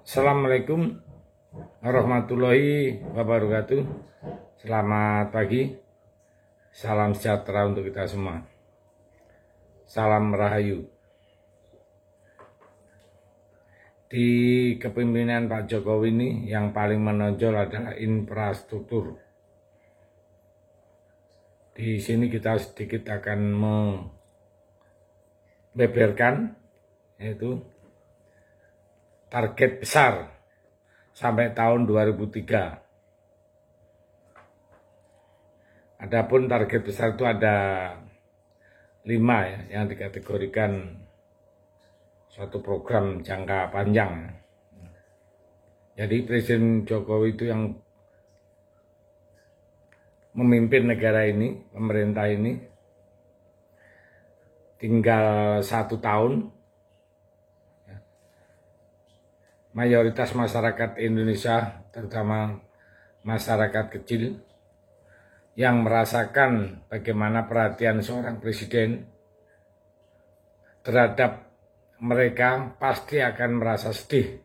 Assalamualaikum warahmatullahi wabarakatuh. Selamat pagi. Salam sejahtera untuk kita semua. Salam Rahayu. Di kepemimpinan Pak Jokowi ini yang paling menonjol adalah infrastruktur. Di sini kita sedikit akan membeberkan, yaitu target besar sampai tahun 2003. Adapun target besar itu ada 5 ya, yang dikategorikan suatu program jangka panjang. Jadi Presiden Jokowi itu yang memimpin negara ini, pemerintah ini, tinggal 1 tahun. Mayoritas masyarakat Indonesia, terutama masyarakat kecil, yang merasakan bagaimana perhatian seorang presiden terhadap mereka pasti akan merasa sedih.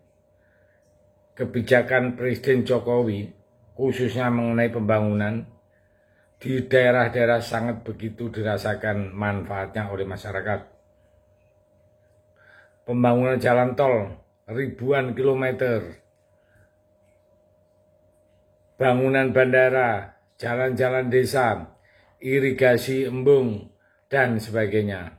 Kebijakan Presiden Jokowi, khususnya mengenai pembangunan, di daerah-daerah sangat begitu dirasakan manfaatnya oleh masyarakat. Pembangunan jalan tol ribuan kilometer, bangunan bandara, jalan-jalan desa, irigasi embung, dan sebagainya.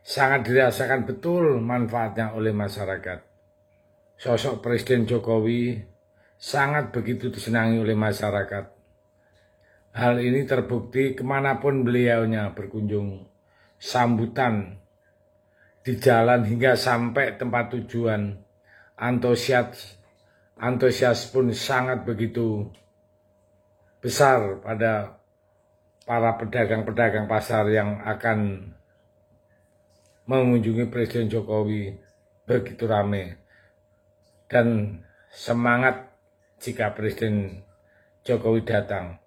Sangat dirasakan betul manfaatnya oleh masyarakat. Sosok Presiden Jokowi sangat begitu disenangi oleh masyarakat. Hal ini terbukti kemanapun beliaunya berkunjung, sambutan di jalan hingga sampai tempat tujuan, antusias pun sangat begitu besar pada para pedagang-pedagang pasar yang akan mengunjungi Presiden Jokowi, begitu ramai dan semangat jika Presiden Jokowi datang.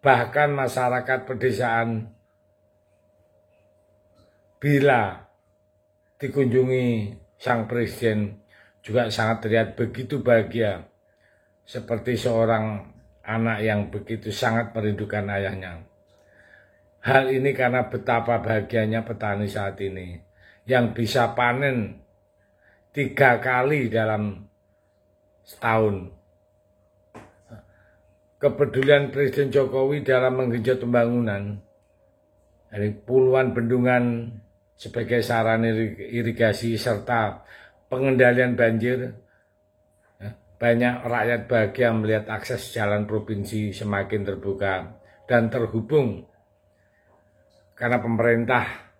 Bahkan masyarakat pedesaan bila dikunjungi sang presiden juga sangat terlihat begitu bahagia, seperti seorang anak yang begitu sangat merindukan ayahnya. Hal ini karena betapa bahagianya petani saat ini yang bisa panen 3 kali dalam setahun. Kepedulian Presiden Jokowi dalam menggenjot pembangunan, dari puluhan bendungan sebagai sarana irigasi serta pengendalian banjir, banyak rakyat bahagia melihat akses jalan provinsi semakin terbuka dan terhubung karena pemerintah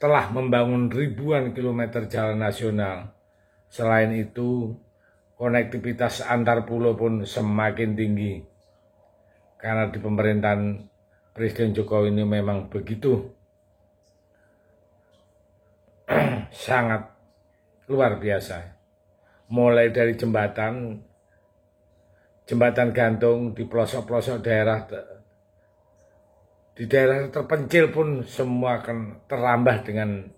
telah membangun ribuan kilometer jalan nasional. Selain itu, konektivitas antar pulau pun semakin tinggi karena di pemerintahan Presiden Jokowi ini memang begitu sangat luar biasa. Mulai dari jembatan gantung di pelosok-pelosok daerah, di daerah terpencil pun semua akan terambah dengan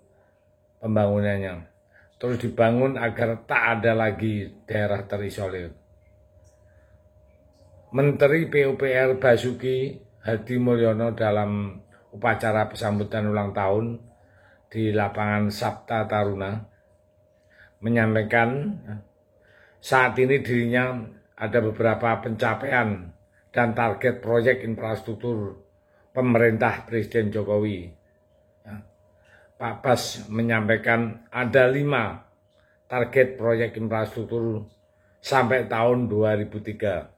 pembangunannya. Terus dibangun agar tak ada lagi daerah terisolir. Menteri PUPR Basuki Hadi Mulyono dalam upacara sambutan ulang tahun di lapangan Sabta Taruna menyampaikan saat ini dirinya ada beberapa pencapaian dan target proyek infrastruktur pemerintah Presiden Jokowi. Pak Bas menyampaikan ada 5 target proyek infrastruktur sampai tahun 2003.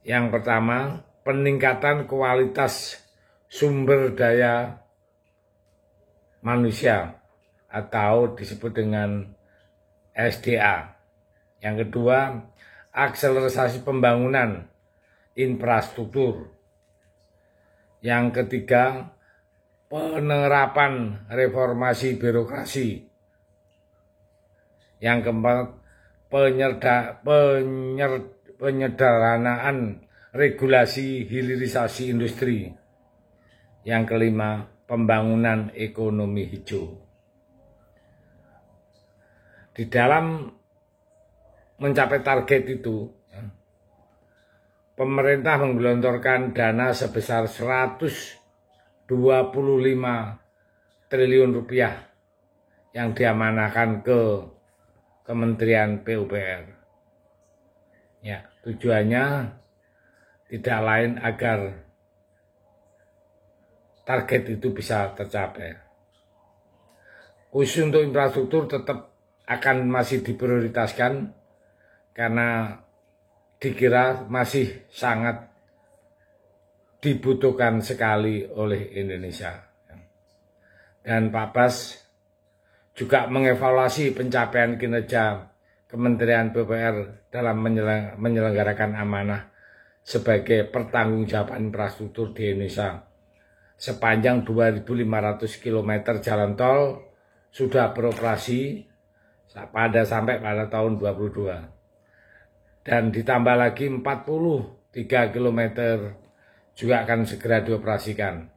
Yang pertama, peningkatan kualitas sumber daya manusia atau disebut dengan SDA. Yang kedua, akselerasi pembangunan infrastruktur. Yang ketiga, penerapan reformasi birokrasi. Yang keempat, penyederhanaan regulasi hilirisasi industri. Yang kelima, pembangunan ekonomi hijau. Di dalam mencapai target itu, pemerintah menggelontorkan dana sebesar 125 triliun rupiah yang diamanahkan ke Kementerian PUPR. Ya, tujuannya tidak lain agar target itu bisa tercapai. Khusus untuk infrastruktur tetap akan masih diprioritaskan karena dikira masih sangat dibutuhkan sekali oleh Indonesia. Dan Pak Bas juga mengevaluasi pencapaian kinerja Kementerian PUPR dalam menyelenggarakan amanah sebagai pertanggungjawaban infrastruktur di Indonesia. Sepanjang 2.500 km jalan tol sudah beroperasi sampai pada tahun 2022. Dan ditambah lagi 43 km juga akan segera dioperasikan.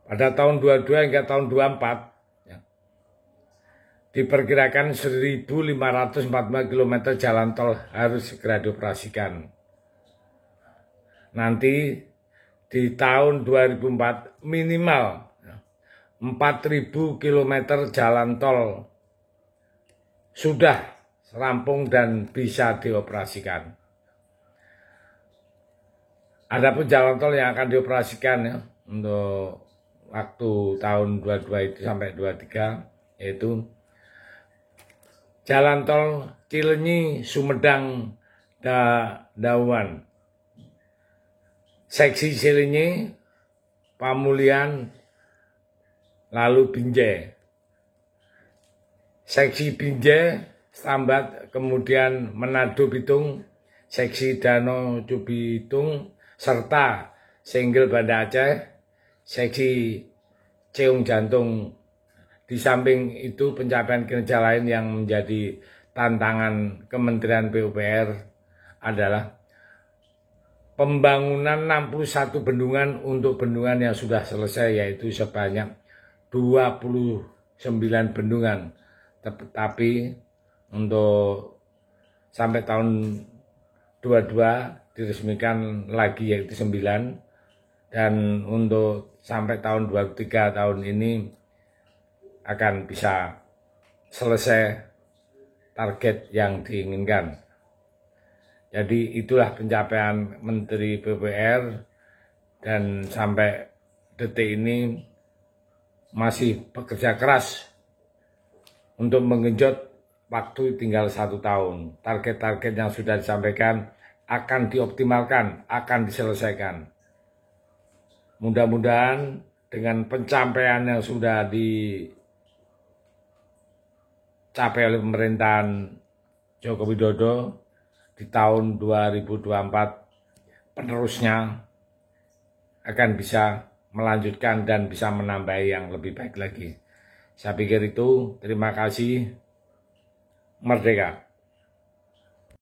Pada tahun 22 hingga tahun 24, ya, diperkirakan 1.545 km jalan tol harus segera dioperasikan. Nanti di tahun 2004 minimal 4.000 km jalan tol sudah rampung dan bisa dioperasikan. Adapun jalan tol yang akan dioperasikan ya, untuk waktu tahun 22 itu sampai 23 yaitu jalan tol Cilenyi Sumedang Dawan, seksi Cilenyi Pamulian lalu Binjai, seksi Binjai Sambat, kemudian Manado Bitung, seksi Danau Cubitung, serta Senggel Banda Aceh, seksi Ceung Jantung. Di samping itu pencapaian kinerja lain yang menjadi tantangan Kementerian PUPR adalah pembangunan 61 bendungan untuk bendungan yang sudah selesai, yaitu sebanyak 29 bendungan. Tetapi untuk sampai tahun 22 diresmikan lagi yaitu 9, dan untuk sampai tahun 23 tahun ini akan bisa selesai target yang diinginkan. Jadi itulah pencapaian Menteri PUPR, dan sampai detik ini masih bekerja keras untuk menggenjot waktu tinggal 1 tahun. Target-target yang sudah disampaikan akan dioptimalkan, akan diselesaikan. Mudah-mudahan dengan pencapaian yang sudah dicapai oleh pemerintahan Joko Widodo di tahun 2024, penerusnya akan bisa melanjutkan dan bisa menambahi yang lebih baik lagi. Saya pikir itu. Terima kasih. Merdeka.